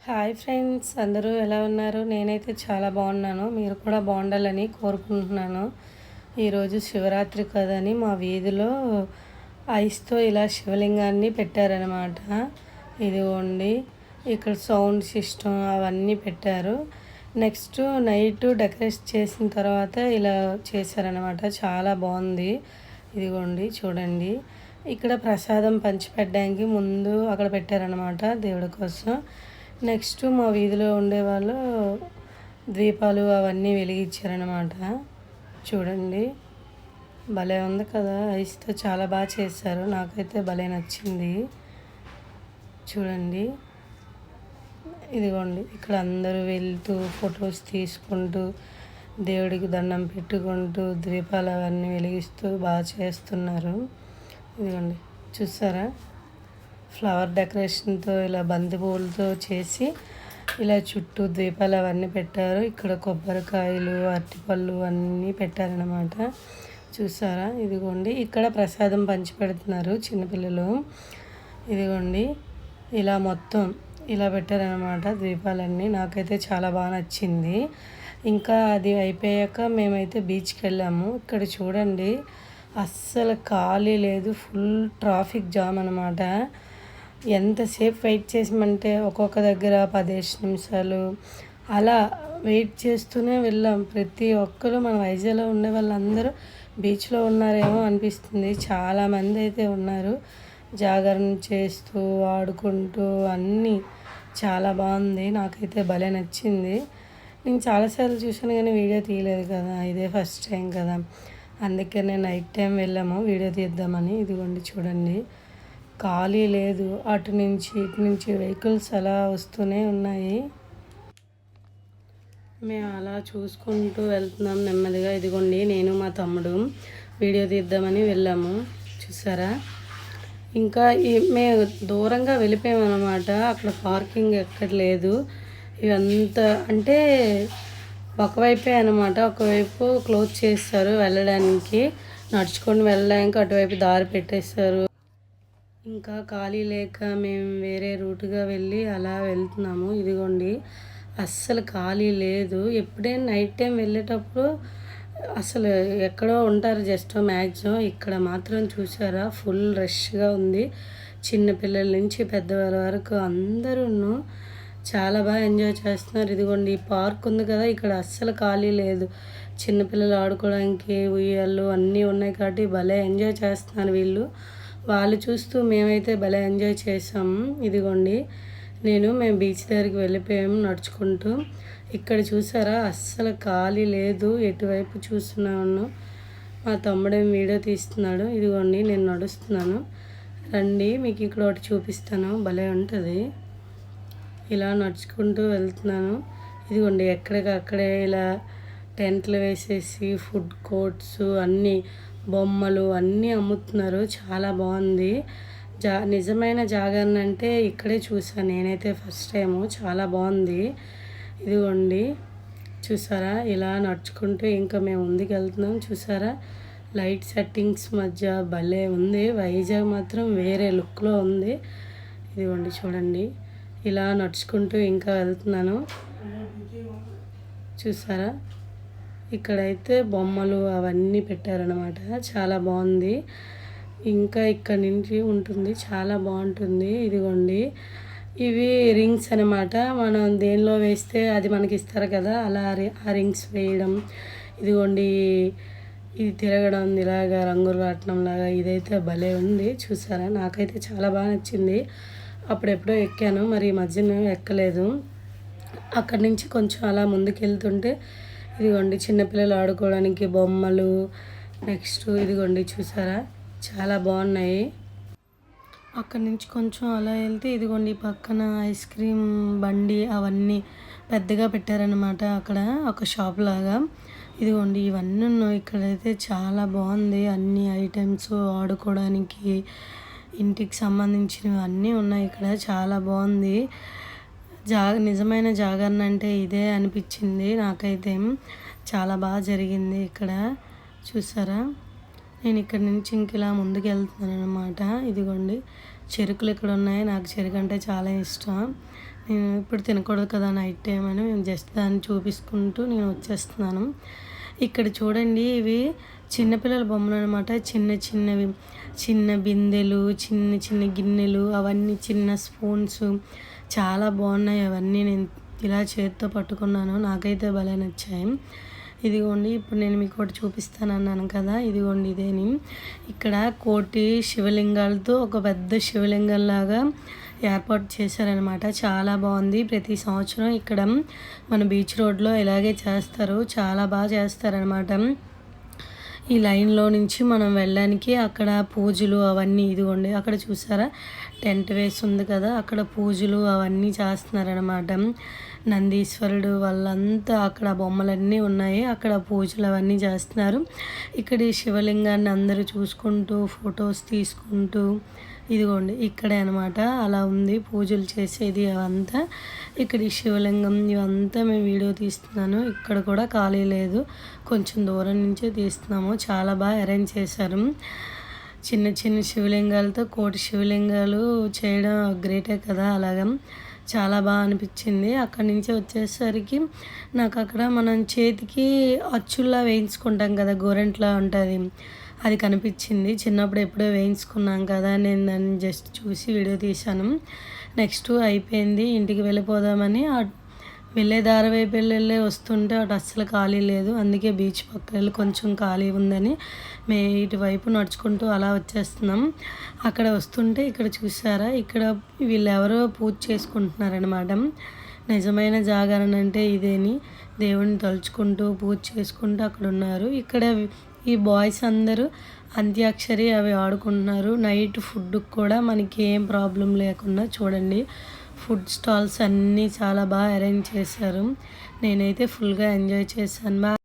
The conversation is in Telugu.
హాయ్ ఫ్రెండ్స్, అందరూ ఎలా ఉన్నారు? నేనైతే చాలా బాగున్నాను. మీరు కూడా బాగుండాలని కోరుకుంటున్నాను. ఈరోజు శివరాత్రి కదని మా వీధిలో ఐస్తో ఇలా శివలింగాన్ని పెట్టారనమాట. ఇదిగోండి, ఇక్కడ సౌండ్ సిస్టమ్ అవన్నీ పెట్టారు. నెక్స్ట్ నైట్ డెకరేట్ చేసిన తర్వాత ఇలా చేశారనమాట. చాలా బాగుంది. ఇదిగోండి చూడండి, ఇక్కడ ప్రసాదం పంచిపెట్టడానికి ముందు అక్కడ పెట్టారనమాట దేవుడి కోసం. నెక్స్ట్ మా వీధిలో ఉండేవాళ్ళు దీపాలు అవన్నీ వెలిగించారనమాట. చూడండి, భలే ఉంది కదా, ఐస్తో చాలా బాగా చేశారు. నాకైతే భలే నచ్చింది. చూడండి, ఇదిగోండి ఇక్కడ అందరూ వెళ్తూ ఫొటోస్ తీసుకుంటూ దేవుడికి దండం పెట్టుకుంటూ దీపాలు అవన్నీ వెలిగిస్తూ బాగా చేస్తున్నారు. ఇదిగోండి చూసారా, ఫ్లవర్ డెకరేషన్తో ఇలా బంతి పువ్వులతో చేసి ఇలా చుట్టూ దీపాలు అవన్నీ పెట్టారు. ఇక్కడ కొబ్బరికాయలు అరటిపళ్ళు అన్నీ పెట్టారనమాట. చూసారా, ఇదిగోండి ఇక్కడ ప్రసాదం పంచిపెడుతున్నారు చిన్నపిల్లలు. ఇదిగోండి ఇలా మొత్తం ఇలా పెట్టారనమాట దీపాలన్నీ. నాకైతే చాలా బాగా నచ్చింది. ఇంకా అది అయిపోయాక మేమైతే బీచ్కి వెళ్ళాము. ఇక్కడ చూడండి, అస్సలు ఖాళీ లేదు, ఫుల్ ట్రాఫిక్ జామ్ అనమాట. ఎంతసేపు వెయిట్ చేసామంటే ఒక్కొక్క దగ్గర 15 నిమిషాలు అలా వెయిట్ చేస్తూనే వెళ్ళాం. ప్రతి ఒక్కరు మన వైజాగ్లో ఉండే వాళ్ళందరూ బీచ్లో ఉన్నారేమో అనిపిస్తుంది. చాలామంది అయితే ఉన్నారు, జాగరణ చేస్తూ ఆడుకుంటూ అన్నీ. చాలా బాగుంది, నాకైతే భలే నచ్చింది. నేను చాలాసార్లు చూసాను కానీ వీడియో తీయలేదు కదా, ఇదే ఫస్ట్ టైం కదా, అందుకనే నైట్ టైం వెళ్ళాము వీడియో తీద్దామని. ఇదిగోండి చూడండి, ఖాళీ లేదు, అటు నుంచి ఇటు నుంచి వెహికల్స్ అలా వస్తూనే ఉన్నాయి. మేము అలా చూసుకుంటూ వెళ్తున్నాం నెమ్మదిగా. ఇదిగోండి, నేను మా తమ్ముడు వీడియో తీద్దామని వెళ్ళాము. చూసారా, ఇంకా మేము దూరంగా వెళ్ళిపోయామన్నమాట. అక్కడ పార్కింగ్ ఎక్కడ లేదు. ఇవంతా అంటే ఒకవైపే అనమాట, ఒకవైపు క్లోజ్ చేస్తారు వెళ్ళడానికి, నడుచుకొని వెళ్ళడానికి అటువైపు దారి పెట్టేస్తారు. ఇంకా ఖాళీ లేక మేము వేరే రూట్గా వెళ్ళి అలా వెళ్తున్నాము. ఇదిగోండి, అస్సలు ఖాళీ లేదు. ఎప్పుడైనా నైట్ టైం వెళ్ళేటప్పుడు అసలు ఎక్కడో ఉంటారు జస్ట్ మ్యాక్సిమం. ఇక్కడ మాత్రం చూసారా, ఫుల్ రష్గా ఉంది. చిన్నపిల్లల నుంచి పెద్దవాళ్ళ వరకు అందరూ చాలా బాగా ఎంజాయ్ చేస్తున్నారు. ఇదిగోండి, ఈ పార్క్ ఉంది కదా, ఇక్కడ అస్సలు ఖాళీ లేదు. చిన్నపిల్లలు ఆడుకోవడానికి ఉయ్యాలు అన్నీ ఉన్నాయి కాబట్టి భలే ఎంజాయ్ చేస్తున్నారు వీళ్ళు. వాళ్ళు చూస్తూ మేమైతే భలే ఎంజాయ్ చేసాము. ఇదిగోండి, మేము బీచ్ దగ్గరికి వెళ్ళిపోయాము నడుచుకుంటూ. ఇక్కడ చూసారా, అస్సలు ఖాళీ లేదు. ఎటువైపు చూస్తున్నాను, మా తమ్ముడేం వీడియో తీస్తున్నాడు. ఇదిగోండి, నేను నడుస్తున్నాను, రండి మీకు ఇక్కడ ఒకటి చూపిస్తాను, భలే ఉంటుంది. ఇలా నడుచుకుంటూ వెళ్తున్నాను. ఇదిగోండి, ఎక్కడికక్కడే ఇలా టెంట్లు వేసేసి ఫుడ్ కోర్ట్స్ అన్నీ, బొమ్మలు అన్నీ అమ్ముతున్నారు. చాలా బాగుంది. నిజమైన జాగరణ అంటే ఇక్కడే చూసాను నేనైతే ఫస్ట్ టైము. చాలా బాగుంది. ఇదిగోండి చూసారా, ఇలా నడుచుకుంటూ ఇంకా మేము ముందుకు వెళ్తున్నాం. చూసారా, లైట్ సెట్టింగ్స్ మధ్య భలే ఉంది. వైజాగ్ మాత్రం వేరే లుక్లో ఉంది. ఇదిగోండి చూడండి, ఇలా నడుచుకుంటూ ఇంకా వెళ్తున్నాను. చూసారా, ఇక్కడైతే బొమ్మలు అవన్నీ పెట్టారనమాట. చాలా బాగుంది. ఇంకా ఇక్కడ నుంచి ఉంటుంది, చాలా బాగుంటుంది. ఇదిగోండి, ఇవి రింగ్స్ అనమాట. మనం దేనిలో వేస్తే అది మనకి ఇస్తారు కదా, అలా ఆ రింగ్స్ వేయడం. ఇదిగోండి, ఇది తిరగడం ఇలాగా రంగులు రాట్నం లాగా. ఇదైతే భలే ఉంది. చూసారా, నాకైతే చాలా బాగా నచ్చింది. అప్పుడెప్పుడో ఎక్కాను, మరి ఈ మధ్యన ఎక్కలేదు. అక్కడి నుంచి కొంచెం అలా ముందుకు వెళ్తుంటే ఇదిగోండి, చిన్నపిల్లలు ఆడుకోవడానికి బొమ్మలు. నెక్స్ట్ ఇదిగోండి చూసారా, చాలా బాగున్నాయి. అక్కడి నుంచి కొంచెం అలా వెళ్తే ఇదిగోండి పక్కన ఐస్ క్రీమ్ బండి అవన్నీ పెద్దగా పెట్టారనమాట. అక్కడ ఒక షాప్ లాగా. ఇదిగోండి, ఇవన్నీ ఉన్నాయి. ఇక్కడైతే చాలా బాగుంది. అన్ని ఐటమ్స్ ఆడుకోవడానికి ఇంటికి సంబంధించినవి అన్నీ ఉన్నాయి ఇక్కడ. చాలా బాగుంది. నిజమైన జాగరణ అంటే ఇదే అనిపించింది నాకైతే. చాలా బాగా జరిగింది ఇక్కడ. చూసారా, నేను ఇక్కడ నుంచి ఇంక ఇలా ముందుకు వెళ్తున్నాను అనమాట. ఇదిగోండి, చెరుకులు ఇక్కడ ఉన్నాయి. నాకు చెరుకు అంటే చాలా ఇష్టం. నేను ఇప్పుడు తినకూడదు కదా నైట్ టైం అని మేము జస్ట్ దాన్ని చూపించుకుంటూ నేను వచ్చేస్తున్నాను. ఇక్కడ చూడండి, ఇవి చిన్నపిల్లల బొమ్మలు అనమాట. చిన్న చిన్నవి, చిన్న బిందెలు, చిన్న చిన్న గిన్నెలు, అవన్నీ చిన్న స్పూన్స్ చాలా బాగున్నాయి. అవన్నీ నేను ఇలా చేతితో పట్టుకున్నాను. నాకైతే భలే నచ్చాయి. ఇదిగోండి, ఇప్పుడు నేను మీకు ఒకటి చూపిస్తాను అన్నాను కదా, ఇదిగోండి ఇదేని. ఇక్కడ కోటి శివలింగాలతో ఒక పెద్ద శివలింగంలాగా ఏర్పాటు చేశారనమాట. చాలా బాగుంది. ప్రతి సంవత్సరం ఇక్కడ మన బీచ్ రోడ్లో ఇలాగే చేస్తారు. చాలా బాగా చేస్తారనమాట. ఈ లైన్లో నుంచి మనం వెళ్ళడానికి అక్కడ పూజలు అవన్నీ, ఇదిగోండి అక్కడ చూసారా టెంట్ వేసి ఉంది కదా, అక్కడ పూజలు అవన్నీ చేస్తున్నారనమాట. నందీశ్వరుడు వాళ్ళంతా అక్కడ బొమ్మలన్నీ ఉన్నాయి. అక్కడ పూజలు అవన్నీ చేస్తున్నారు. ఇక్కడ ఈ శివలింగాన్ని అందరూ చూసుకుంటూ ఫొటోస్ తీసుకుంటూ, ఇదిగోండి ఇక్కడే అనమాట అలా ఉంది పూజలు చేసేది అవంతా. ఇక్కడ ఈ శివలింగం ఇవంతా మేము వీడియో తీస్తున్నాను. ఇక్కడ కూడా ఖాళీ లేదు, కొంచెం దూరం నుంచే తీస్తున్నాము. చాలా బాగా అరేంజ్ చేశారు. చిన్న చిన్న శివలింగాలతో కోటి శివలింగాలు చేయడం గ్రేటే కదా. అలాగా చాలా బాగా అనిపించింది. అక్కడి నుంచి వచ్చేసరికి నాకు అక్కడ మనం చేతికి అచ్చుల్లా వేయించుకుంటాం కదా, గోరెంట్లా ఉంటుంది, అది కనిపించింది. చిన్నప్పుడు ఎప్పుడో వేయించుకున్నాం కదా, నేను దాన్ని జస్ట్ చూసి వీడియో తీశాను. నెక్స్ట్ అయిపోయింది, ఇంటికి వెళ్ళిపోదామని వెళ్ళే దారి వైపు వెళ్ళే వస్తుంటే అటు అస్సలు ఖాళీ లేదు. అందుకే బీచ్ పక్కన కొంచెం ఖాళీ ఉందని మేము ఇటువైపు నడుచుకుంటూ అలా వచ్చేస్తున్నాం. అక్కడ వస్తుంటే ఇక్కడ చూసారా, ఇక్కడ వీళ్ళు ఎవరో పూజ చేసుకుంటున్నారనమాట. నిజమైన జాగరణ అంటే ఇదేని, దేవుడిని తలుచుకుంటూ పూజ చేసుకుంటూ అక్కడ ఉన్నారు. ఇక్కడ ఈ బాయ్స్ అందరూ అంత్యాక్షరి అవి ఆడుకుంటున్నారు. నైట్ ఫుడ్ కూడా మనకి ఏం ప్రాబ్లం లేకుండా చూడండి, ఫుడ్ స్టాల్స్ అన్నీ చాలా బాగా అరేంజ్ చేశారు. నేనైతే ఫుల్గా ఎంజాయ్ చేశాను.